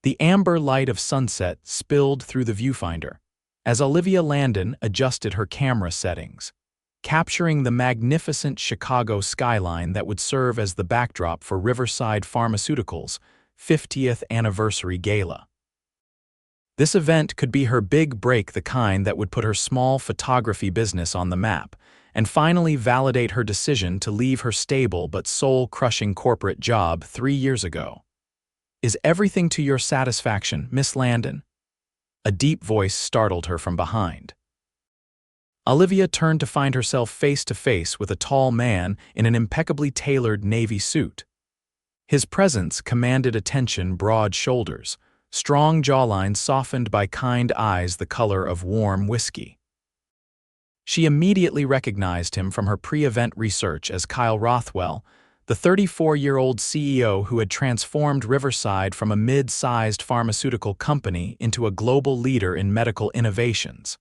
The amber light of sunset spilled through the viewfinder as Olivia Landon adjusted her camera settings, capturing the magnificent Chicago skyline that would serve as the backdrop for Riverside Pharmaceuticals' 50th anniversary gala. This event could be her big break, the kind that would put her small photography business on the map and finally validate her decision to leave her stable but soul-crushing corporate job 3 years ago. "Is everything to your satisfaction, Miss Landon?" A deep voice startled her from behind. Olivia turned to find herself face to face with a tall man in an impeccably tailored navy suit. His presence commanded attention, broad shoulders, strong jawline softened by kind eyes the color of warm whiskey. She immediately recognized him from her pre-event research as Kyle Rothwell, the 34-year-old CEO who had transformed Riverside from a mid-sized pharmaceutical company into a global leader in medical innovations.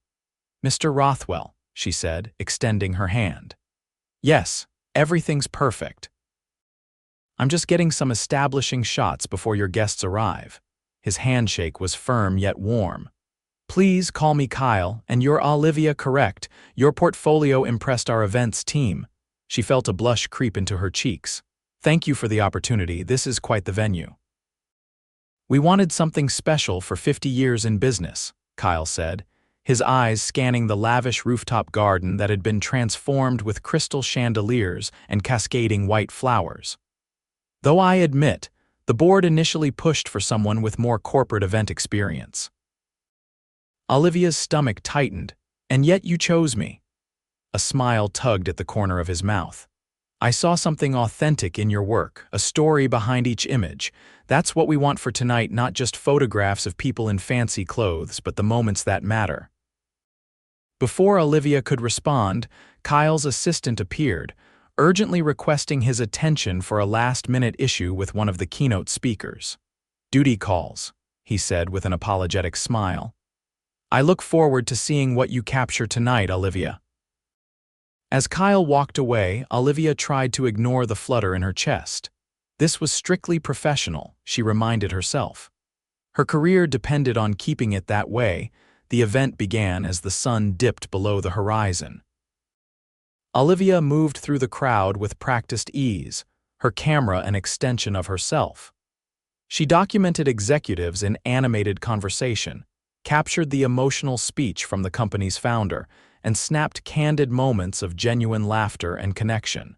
"Mr. Rothwell," she said, extending her hand. "Yes, everything's perfect. I'm just getting some establishing shots before your guests arrive." His handshake was firm yet warm. "Please call me Kyle, and you're Olivia, correct? Your portfolio impressed our events team." She felt a blush creep into her cheeks. "Thank you for the opportunity. This is quite the venue." "We wanted something special for 50 years in business," Kyle said, his eyes scanning the lavish rooftop garden that had been transformed with crystal chandeliers and cascading white flowers. "Though I admit, the board initially pushed for someone with more corporate event experience." Olivia's stomach tightened. "And yet you chose me." A smile tugged at the corner of his mouth. "I saw something authentic in your work, a story behind each image. That's what we want for tonight, not just photographs of people in fancy clothes, but the moments that matter." Before Olivia could respond, Kyle's assistant appeared, urgently requesting his attention for a last-minute issue with one of the keynote speakers. "Duty calls," he said with an apologetic smile. "I look forward to seeing what you capture tonight, Olivia." As Kyle walked away, Olivia tried to ignore the flutter in her chest. This was strictly professional, she reminded herself. Her career depended on keeping it that way. The event began as the sun dipped below the horizon. Olivia moved through the crowd with practiced ease, her camera an extension of herself. She documented executives in animated conversation, captured the emotional speech from the company's founder, and snapped candid moments of genuine laughter and connection.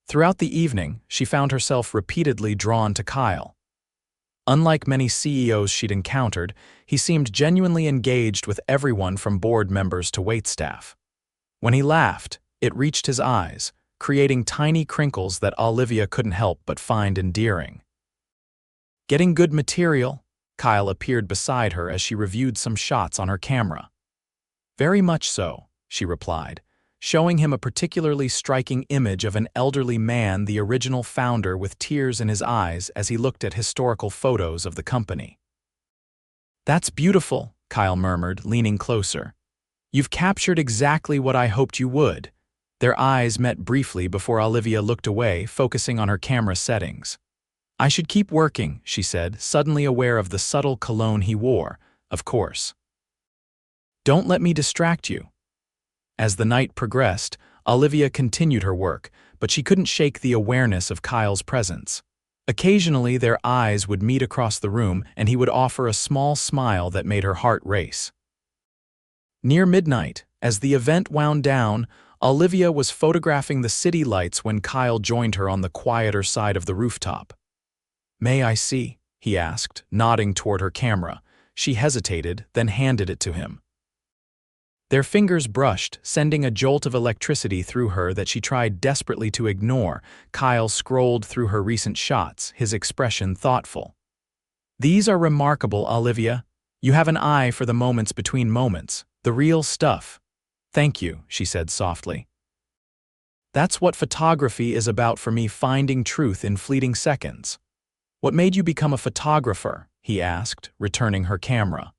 Throughout the evening, she found herself repeatedly drawn to Kyle. Unlike many CEOs she'd encountered, he seemed genuinely engaged with everyone from board members to waitstaff. When he laughed, it reached his eyes, creating tiny crinkles that Olivia couldn't help but find endearing. "Getting good material?" Kyle appeared beside her as she reviewed some shots on her camera. "Very much so," she replied, showing him a particularly striking image of an elderly man, the original founder, with tears in his eyes as he looked at historical photos of the company. "That's beautiful," Kyle murmured, leaning closer. "You've captured exactly what I hoped you would." Their eyes met briefly before Olivia looked away, focusing on her camera settings. "I should keep working," she said, suddenly aware of the subtle cologne he wore. "Of course. Don't let me distract you." As the night progressed, Olivia continued her work, but she couldn't shake the awareness of Kyle's presence. Occasionally, their eyes would meet across the room, and he would offer a small smile that made her heart race. Near midnight, as the event wound down, Olivia was photographing the city lights when Kyle joined her on the quieter side of the rooftop. "May I see?" he asked, nodding toward her camera. She hesitated, then handed it to him. Their fingers brushed, sending a jolt of electricity through her that she tried desperately to ignore. Kyle scrolled through her recent shots, his expression thoughtful. "These are remarkable, Olivia. You have an eye for the moments between moments, the real stuff." "Thank you," she said softly. "That's what photography is about for me, finding truth in fleeting seconds." "What made you become a photographer?" he asked, returning her camera.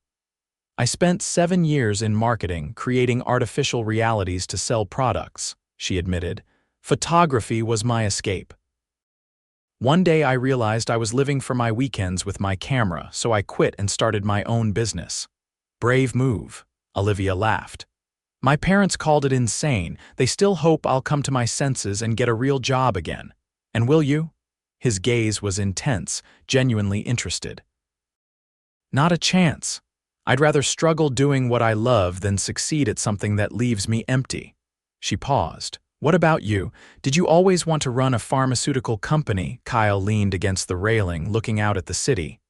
"I spent 7 years in marketing, creating artificial realities to sell products," she admitted. "Photography was my escape." One day I realized I was living for my weekends with my camera, so I quit and started my own business. Brave move, Olivia laughed. My parents called it insane. They still hope I'll come to my senses and get a real job again. And will you? His gaze was intense, genuinely interested. Not a chance. I'd rather struggle doing what I love than succeed at something that leaves me empty. She paused. What about you? Did you always want to run a pharmaceutical company? Kyle leaned against the railing, looking out at the city.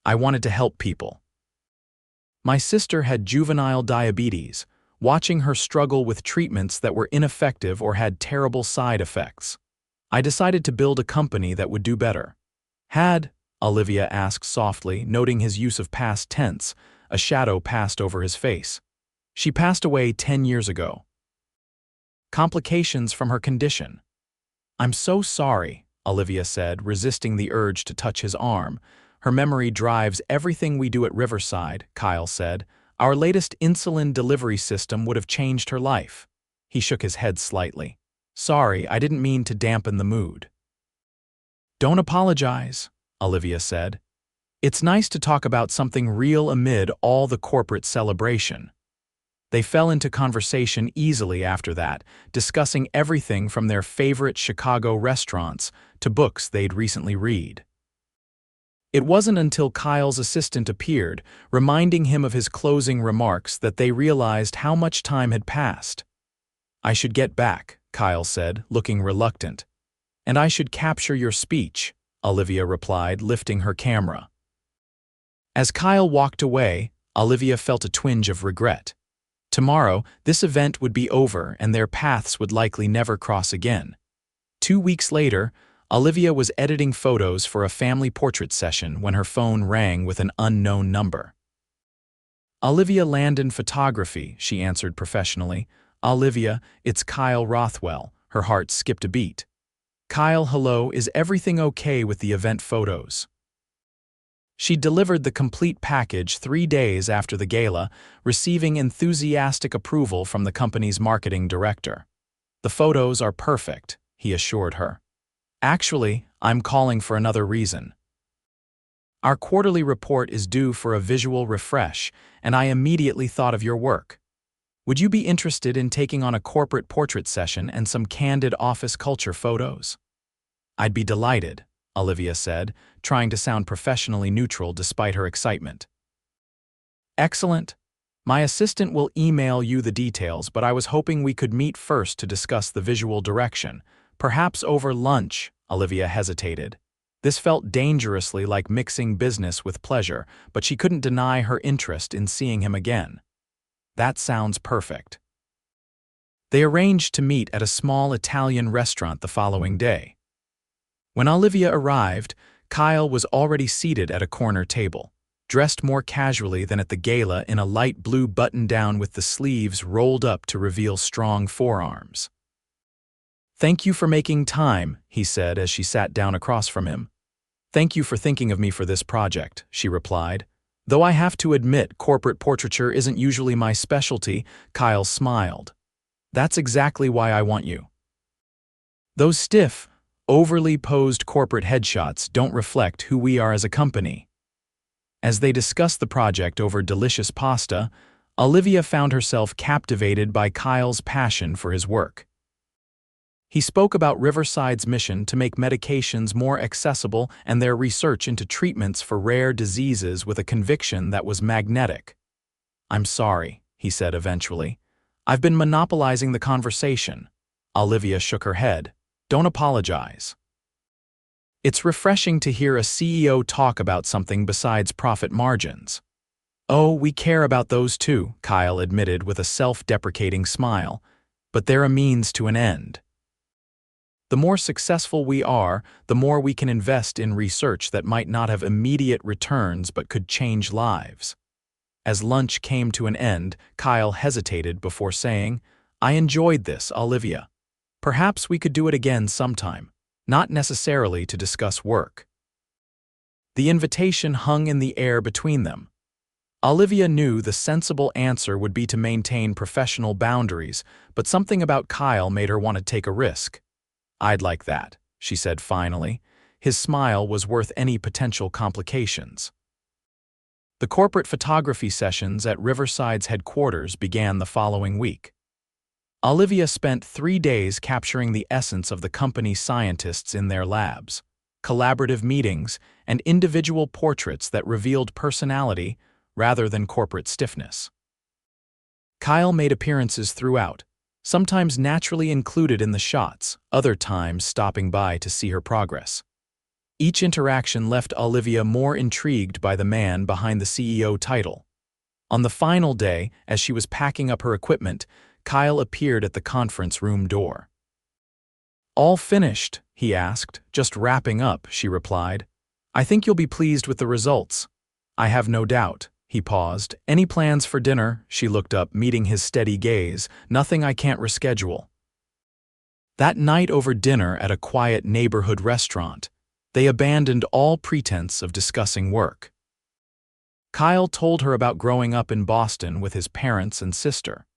I wanted to help people. My sister had juvenile diabetes, watching her struggle with treatments that were ineffective or had terrible side effects. I decided to build a company that would do better. Had, Olivia asked softly, noting his use of past tense. A shadow passed over his face. She passed away 10 years ago. Complications from her condition. I'm so sorry, Olivia said, resisting the urge to touch his arm. Her memory drives everything we do at Riverside, Kyle said. Our latest insulin delivery system would have changed her life. He shook his head slightly. Sorry, I didn't mean to dampen the mood. Don't apologize, Olivia said. It's nice to talk about something real amid all the corporate celebration. They fell into conversation easily after that, discussing everything from their favorite Chicago restaurants to books they'd recently read. It wasn't until Kyle's assistant appeared, reminding him of his closing remarks, that they realized how much time had passed. I should get back, Kyle said, looking reluctant. And I should capture your speech, Olivia replied, lifting her camera. As Kyle walked away, Olivia felt a twinge of regret. Tomorrow, this event would be over and their paths would likely never cross again. 2 weeks later, Olivia was editing photos for a family portrait session when her phone rang with an unknown number. Olivia Landon Photography, she answered professionally. Olivia, it's Kyle Rothwell. Her heart skipped a beat. Kyle, hello, is everything okay with the event photos? She delivered the complete package 3 days after the gala, receiving enthusiastic approval from the company's marketing director. The photos are perfect, he assured her. Actually, I'm calling for another reason. Our quarterly report is due for a visual refresh, and I immediately thought of your work. Would you be interested in taking on a corporate portrait session and some candid office culture photos? I'd be delighted, Olivia said, trying to sound professionally neutral despite her excitement. Excellent. My assistant will email you the details, but I was hoping we could meet first to discuss the visual direction. Perhaps over lunch, Olivia hesitated. This felt dangerously like mixing business with pleasure, but she couldn't deny her interest in seeing him again. That sounds perfect. They arranged to meet at a small Italian restaurant the following day. When Olivia arrived, Kyle was already seated at a corner table, dressed more casually than at the gala in a light blue button-down with the sleeves rolled up to reveal strong forearms. Thank you for making time, he said as she sat down across from him. Thank you for thinking of me for this project, she replied. Though I have to admit corporate portraiture isn't usually my specialty, Kyle smiled. That's exactly why I want you. Those stiff, overly posed corporate headshots don't reflect who we are as a company. As they discussed the project over delicious pasta, Olivia found herself captivated by Kyle's passion for his work. He spoke about Riverside's mission to make medications more accessible and their research into treatments for rare diseases with a conviction that was magnetic. I'm sorry, he said eventually. I've been monopolizing the conversation. Olivia shook her head. Don't apologize. It's refreshing to hear a CEO talk about something besides profit margins. Oh, we care about those too, Kyle admitted with a self-deprecating smile. But they're a means to an end. The more successful we are, the more we can invest in research that might not have immediate returns but could change lives. As lunch came to an end, Kyle hesitated before saying, I enjoyed this, Olivia. Perhaps we could do it again sometime, not necessarily to discuss work. The invitation hung in the air between them. Olivia knew the sensible answer would be to maintain professional boundaries, but something about Kyle made her want to take a risk. I'd like that, she said finally. His smile was worth any potential complications. The corporate photography sessions at Riverside's headquarters began the following week. Olivia spent 3 days capturing the essence of the company's scientists in their labs, collaborative meetings, and individual portraits that revealed personality rather than corporate stiffness. Kyle made appearances throughout, sometimes naturally included in the shots, other times stopping by to see her progress. Each interaction left Olivia more intrigued by the man behind the CEO title. On the final day, as she was packing up her equipment, Kyle appeared at the conference room door. "All finished?" he asked. "Just wrapping up," she replied. "I think you'll be pleased with the results." "I have no doubt." He paused. "Any plans for dinner?" She looked up, meeting his steady gaze. "Nothing I can't reschedule." That night over dinner at a quiet neighborhood restaurant, they abandoned all pretense of discussing work. Kyle told her about growing up in Boston with his parents and sister,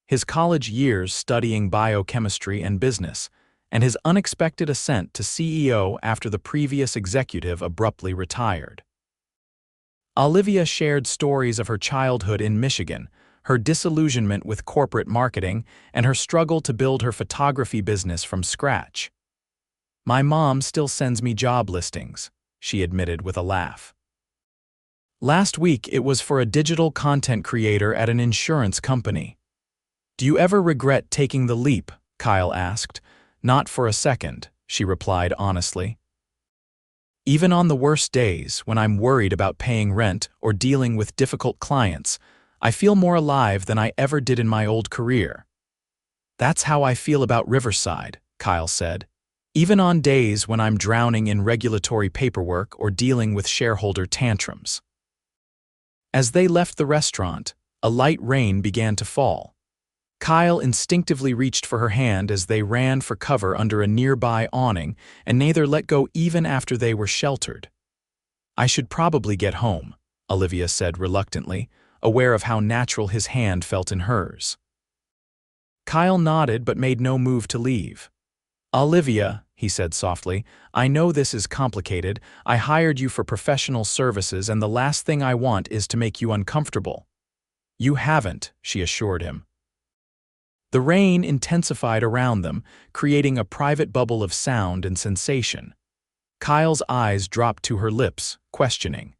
his college years studying biochemistry and business, and his unexpected ascent to CEO after the previous executive abruptly retired. Olivia shared stories of her childhood in Michigan, her disillusionment with corporate marketing, and her struggle to build her photography business from scratch. "My mom still sends me job listings," she admitted with a laugh. "Last week it was for a digital content creator at an insurance company." "Do you ever regret taking the leap?" Kyle asked. "Not for a second," she replied honestly. "Even on the worst days, when I'm worried about paying rent or dealing with difficult clients, I feel more alive than I ever did in my old career." "That's how I feel about Riverside," Kyle said. "Even on days when I'm drowning in regulatory paperwork or dealing with shareholder tantrums." As they left the restaurant, a light rain began to fall. Kyle instinctively reached for her hand as they ran for cover under a nearby awning, and neither let go even after they were sheltered. "I should probably get home," Olivia said reluctantly, aware of how natural his hand felt in hers. Kyle nodded but made no move to leave. "Olivia," he said softly, "I know this is complicated. I hired you for professional services, and the last thing I want is to make you uncomfortable." "You haven't," she assured him. The rain intensified around them, creating a private bubble of sound and sensation. Kyle's eyes dropped to her lips, questioning.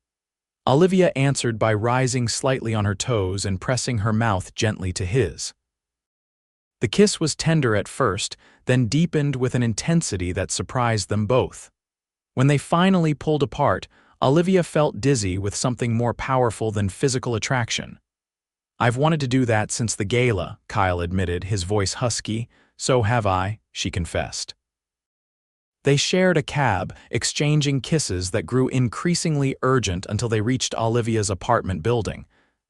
Olivia answered by rising slightly on her toes and pressing her mouth gently to his. The kiss was tender at first, then deepened with an intensity that surprised them both. When they finally pulled apart, Olivia felt dizzy with something more powerful than physical attraction. "I've wanted to do that since the gala," Kyle admitted, his voice husky. "So have I," she confessed. They shared a cab, exchanging kisses that grew increasingly urgent until they reached Olivia's apartment building.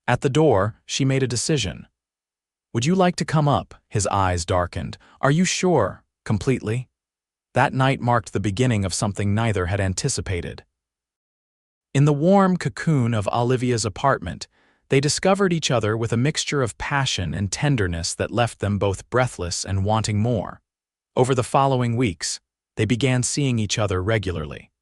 At the door, she made a decision. "Would you like to come up?" His eyes darkened. "Are you sure? Completely?" That night marked the beginning of something neither had anticipated. In the warm cocoon of Olivia's apartment, they discovered each other with a mixture of passion and tenderness that left them both breathless and wanting more. Over the following weeks, they began seeing each other regularly.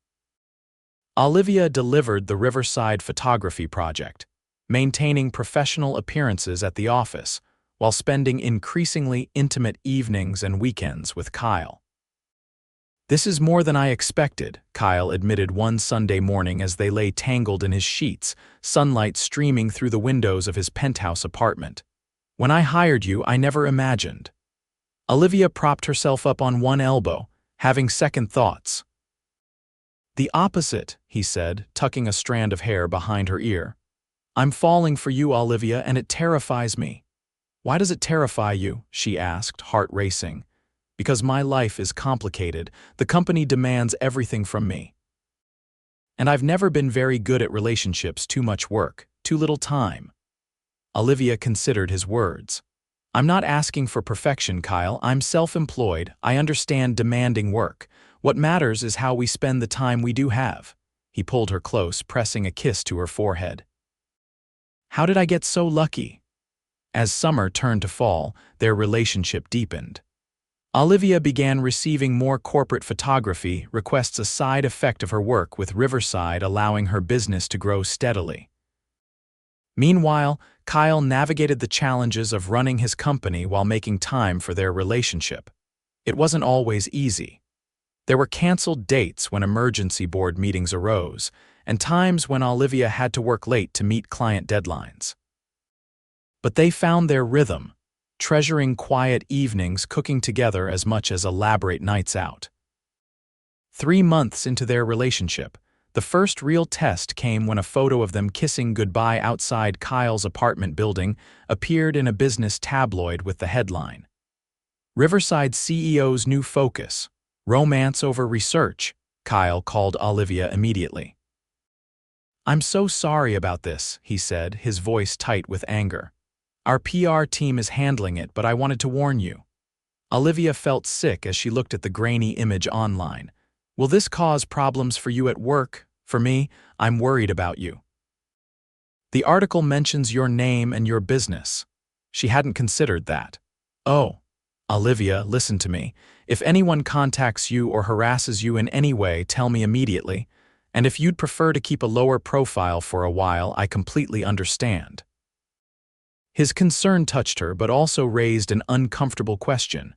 Olivia delivered the Riverside photography project, maintaining professional appearances at the office, while spending increasingly intimate evenings and weekends with Kyle. "This is more than I expected," Kyle admitted one Sunday morning as they lay tangled in his sheets, sunlight streaming through the windows of his penthouse apartment. "When I hired you, I never imagined." Olivia propped herself up on one elbow, having second thoughts. "The opposite," he said, tucking a strand of hair behind her ear. "I'm falling for you, Olivia, and it terrifies me." "Why does it terrify you?" she asked, heart racing. "Because my life is complicated. The company demands everything from me. And I've never been very good at relationships. Too much work, too little time." Olivia considered his words. "I'm not asking for perfection, Kyle. I'm self-employed. I understand demanding work. What matters is how we spend the time we do have." He pulled her close, pressing a kiss to her forehead. "How did I get so lucky?" As summer turned to fall, their relationship deepened. Olivia began receiving more corporate photography requests, a side effect of her work with Riverside, allowing her business to grow steadily. Meanwhile, Kyle navigated the challenges of running his company while making time for their relationship. It wasn't always easy. There were canceled dates when emergency board meetings arose, and times when Olivia had to work late to meet client deadlines. But they found their rhythm, treasuring quiet evenings, cooking together as much as elaborate nights out. 3 months into their relationship, the first real test came when a photo of them kissing goodbye outside Kyle's apartment building appeared in a business tabloid with the headline, "Riverside CEO's New Focus, Romance Over Research." Kyle called Olivia immediately. "I'm so sorry about this," he said, his voice tight with anger. "Our PR team is handling it, but I wanted to warn you." Olivia felt sick as she looked at the grainy image online. "Will this cause problems for you at work? For me, I'm worried about you." "The article mentions your name and your business." She hadn't considered that. "Oh, Olivia, listen to me. If anyone contacts you or harasses you in any way, tell me immediately. And if you'd prefer to keep a lower profile for a while, I completely understand." His concern touched her, but also raised an uncomfortable question.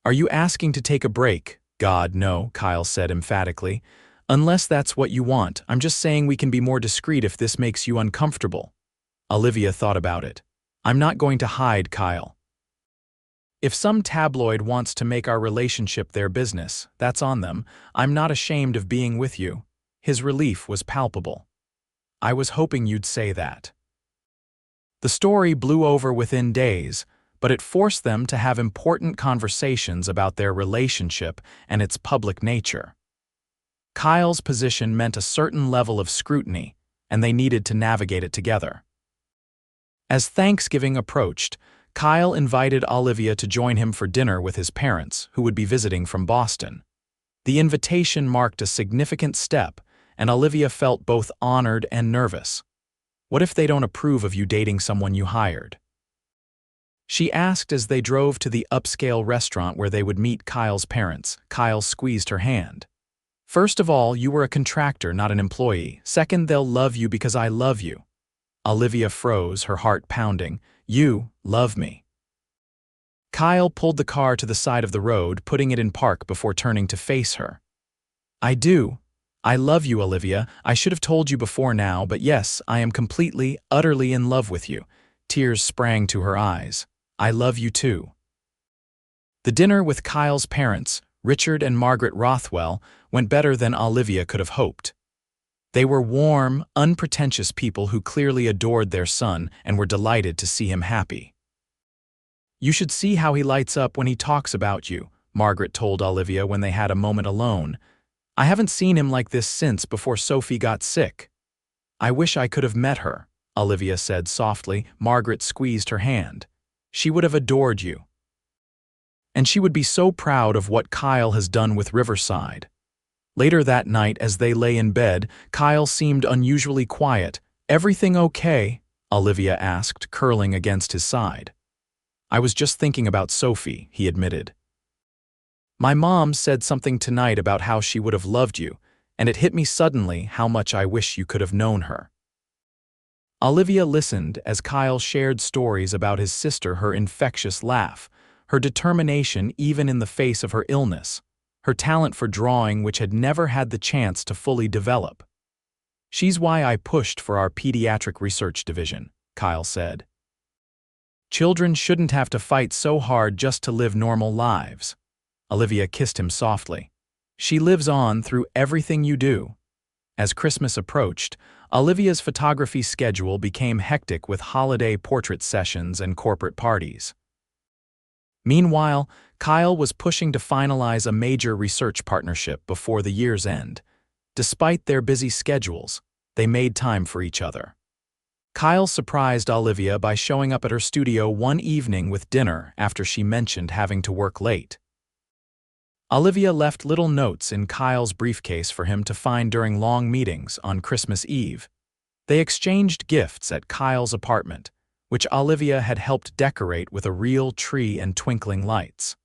"Are you asking to take a break?" "God, no," Kyle said emphatically. "Unless that's what you want, I'm just saying we can be more discreet if this makes you uncomfortable." Olivia thought about it. "I'm not going to hide, Kyle. If some tabloid wants to make our relationship their business, that's on them. I'm not ashamed of being with you." His relief was palpable. "I was hoping you'd say that." The story blew over within days, but it forced them to have important conversations about their relationship and its public nature. Kyle's position meant a certain level of scrutiny, and they needed to navigate it together. As Thanksgiving approached, Kyle invited Olivia to join him for dinner with his parents, who would be visiting from Boston. The invitation marked a significant step, and Olivia felt both honored and nervous. What if they don't approve of you dating someone you hired? She asked as they drove to the upscale restaurant where they would meet Kyle's parents. Kyle squeezed her hand. "First of all, you were a contractor, not an employee. Second, they'll love you because I love you." Olivia froze, her heart pounding. "You love me." Kyle pulled the car to the side of the road, putting it in park before turning to face her. "I do. I love you, Olivia. I should have told you before now, but yes, I am completely, utterly in love with you." Tears sprang to her eyes. "I love you too." The dinner with Kyle's parents, Richard and Margaret Rothwell, went better than Olivia could have hoped. They were warm, unpretentious people who clearly adored their son and were delighted to see him happy. "You should see how he lights up when he talks about you," Margaret told Olivia when they had a moment alone. "I haven't seen him like this since before Sophie got sick." "I wish I could have met her," Olivia said softly. Margaret squeezed her hand. "She would have adored you. And she would be so proud of what Kyle has done with Riverside." Later that night, as they lay in bed, Kyle seemed unusually quiet. "Everything okay?" Olivia asked, curling against his side. "I was just thinking about Sophie," he admitted. "My mom said something tonight about how she would have loved you, and it hit me suddenly how much I wish you could have known her." Olivia listened as Kyle shared stories about his sister, her infectious laugh, her determination even in the face of her illness, her talent for drawing which had never had the chance to fully develop. "She's why I pushed for our pediatric research division," Kyle said. "Children shouldn't have to fight so hard just to live normal lives." Olivia kissed him softly. "She lives on through everything you do." As Christmas approached, Olivia's photography schedule became hectic with holiday portrait sessions and corporate parties. Meanwhile, Kyle was pushing to finalize a major research partnership before the year's end. Despite their busy schedules, they made time for each other. Kyle surprised Olivia by showing up at her studio one evening with dinner after she mentioned having to work late. Olivia left little notes in Kyle's briefcase for him to find during long meetings on Christmas Eve. They exchanged gifts at Kyle's apartment, which Olivia had helped decorate with a real tree and twinkling lights.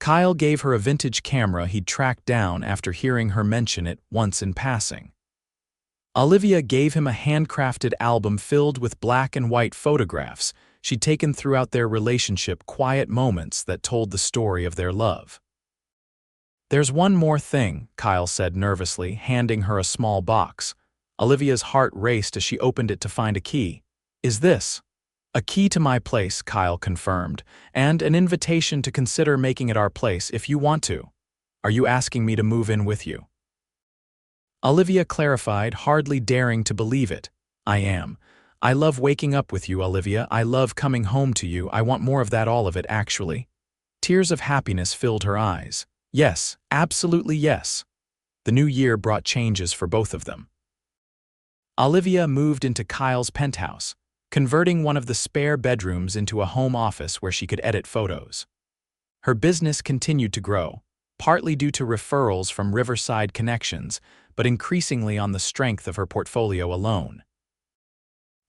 Kyle gave her a vintage camera he'd tracked down after hearing her mention it once in passing. Olivia gave him a handcrafted album filled with black and white photographs she'd taken throughout their relationship, quiet moments that told the story of their love. "There's one more thing," Kyle said nervously, handing her a small box. Olivia's heart raced as she opened it to find a key. "Is this?" "A key to my place," Kyle confirmed, "and an invitation to consider making it our place if you want to. Are you asking me to move in with you?" Olivia clarified, hardly daring to believe it. "I am. I love waking up with you, Olivia. I love coming home to you. I want more of that, all of it, actually." Tears of happiness filled her eyes. Yes, absolutely yes. The new year brought changes for both of them. Olivia moved into Kyle's penthouse, converting one of the spare bedrooms into a home office where she could edit photos. Her business continued to grow, partly due to referrals from Riverside connections, but increasingly on the strength of her portfolio alone.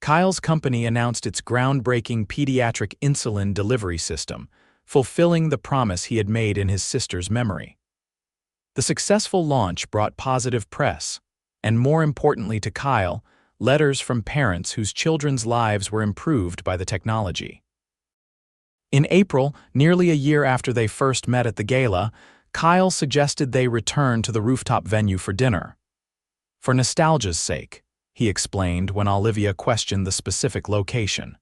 Kyle's company announced its groundbreaking pediatric insulin delivery system, fulfilling the promise he had made in his sister's memory. The successful launch brought positive press, and more importantly to Kyle, letters from parents whose children's lives were improved by the technology. In April, nearly a year after they first met at the gala, Kyle suggested they return to the rooftop venue for dinner. "For nostalgia's sake," he explained when Olivia questioned the specific location.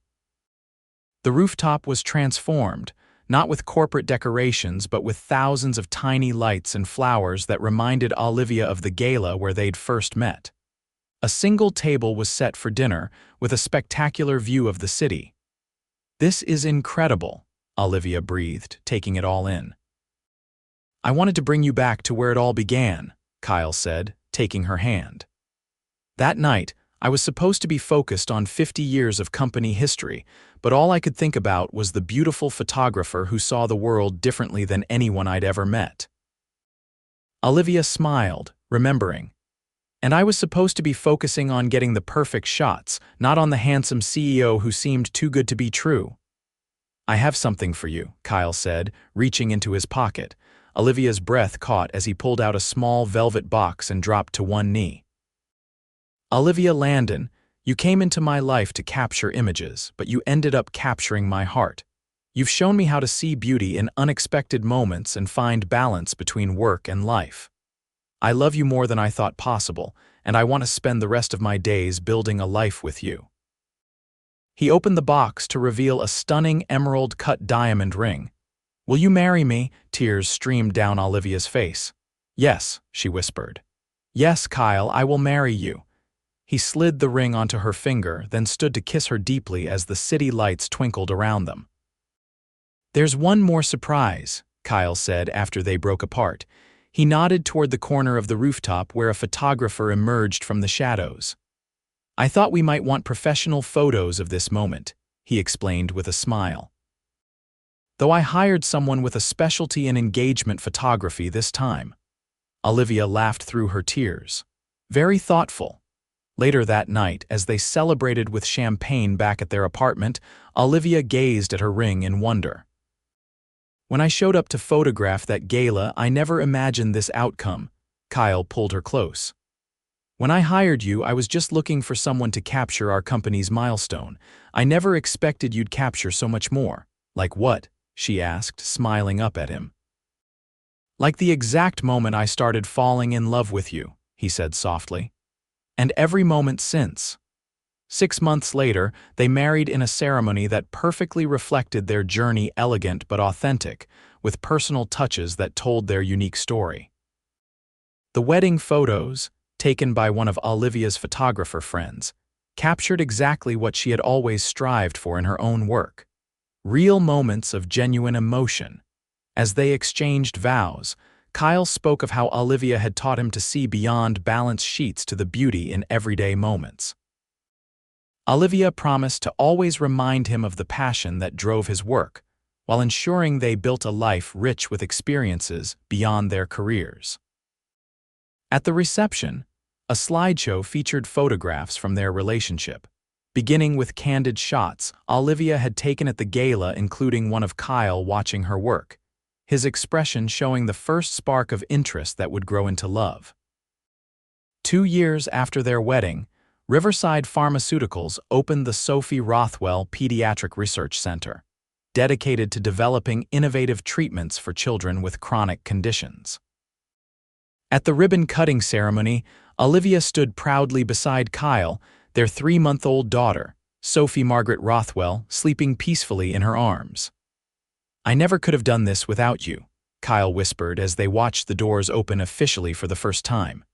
The rooftop was transformed, not with corporate decorations but with thousands of tiny lights and flowers that reminded Olivia of the gala where they'd first met. A single table was set for dinner, with a spectacular view of the city. "This is incredible," Olivia breathed, taking it all in. "I wanted to bring you back to where it all began," Kyle said, taking her hand. "That night, I was supposed to be focused on 50 years of company history, but all I could think about was the beautiful photographer who saw the world differently than anyone I'd ever met." Olivia smiled, remembering. "And I was supposed to be focusing on getting the perfect shots, not on the handsome CEO who seemed too good to be true." "I have something for you," Kyle said, reaching into his pocket. Olivia's breath caught as he pulled out a small velvet box and dropped to one knee. "Olivia Landon, you came into my life to capture images, but you ended up capturing my heart. You've shown me how to see beauty in unexpected moments and find balance between work and life. I love you more than I thought possible, and I want to spend the rest of my days building a life with you." He opened the box to reveal a stunning emerald-cut diamond ring. "Will you marry me?" Tears streamed down Olivia's face. "Yes," she whispered. "Yes, Kyle, I will marry you." He slid the ring onto her finger, then stood to kiss her deeply as the city lights twinkled around them. "There's one more surprise," Kyle said after they broke apart. He nodded toward the corner of the rooftop where a photographer emerged from the shadows. "I thought we might want professional photos of this moment," he explained with a smile. "Though I hired someone with a specialty in engagement photography this time." Olivia laughed through her tears. "Very thoughtful." Later that night, as they celebrated with champagne back at their apartment, Olivia gazed at her ring in wonder. "When I showed up to photograph that gala, I never imagined this outcome." Kyle pulled her close. "When I hired you, I was just looking for someone to capture our company's milestone. I never expected you'd capture so much more." "Like what?" she asked, smiling up at him. "Like the exact moment I started falling in love with you," he said softly. "And every moment since." 6 months later, they married in a ceremony that perfectly reflected their journey, elegant but authentic, with personal touches that told their unique story. The wedding photos, taken by one of Olivia's photographer friends, captured exactly what she had always strived for in her own work. Real moments of genuine emotion. As they exchanged vows, Kyle spoke of how Olivia had taught him to see beyond balance sheets to the beauty in everyday moments. Olivia promised to always remind him of the passion that drove his work, while ensuring they built a life rich with experiences beyond their careers. At the reception, a slideshow featured photographs from their relationship. Beginning with candid shots Olivia had taken at the gala, including one of Kyle watching her work, his expression showing the first spark of interest that would grow into love. 2 years after their wedding, Riverside Pharmaceuticals opened the Sophie Rothwell Pediatric Research Center, dedicated to developing innovative treatments for children with chronic conditions. At the ribbon-cutting ceremony, Olivia stood proudly beside Kyle, their 3-month-old daughter, Sophie Margaret Rothwell, sleeping peacefully in her arms. "I never could have done this without you," Kyle whispered as they watched the doors open officially for the first time.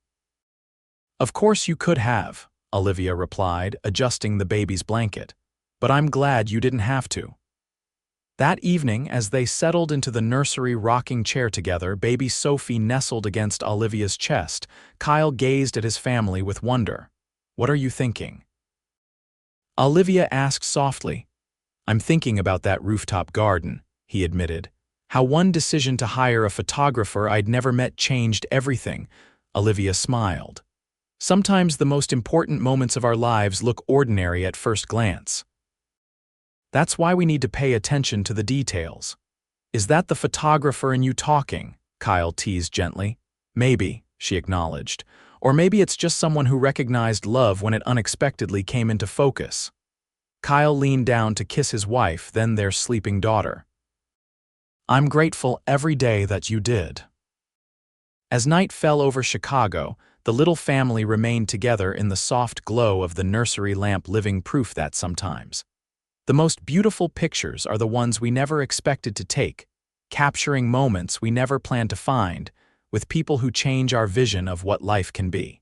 "Of course you could have," Olivia replied, adjusting the baby's blanket, "but I'm glad you didn't have to." That evening, as they settled into the nursery rocking chair together, baby Sophie nestled against Olivia's chest. Kyle gazed at his family with wonder. "What are you thinking?" Olivia asked softly. "I'm thinking about that rooftop garden," he admitted. "How one decision to hire a photographer I'd never met changed everything." Olivia smiled. "Sometimes the most important moments of our lives look ordinary at first glance. That's why we need to pay attention to the details." "Is that the photographer in you talking?" Kyle teased gently. "Maybe," she acknowledged. "Or maybe it's just someone who recognized love when it unexpectedly came into focus." Kyle leaned down to kiss his wife, then their sleeping daughter. "I'm grateful every day that you did." As night fell over Chicago, the little family remained together in the soft glow of the nursery lamp, living proof that sometimes the most beautiful pictures are the ones we never expected to take, capturing moments we never planned to find, with people who change our vision of what life can be.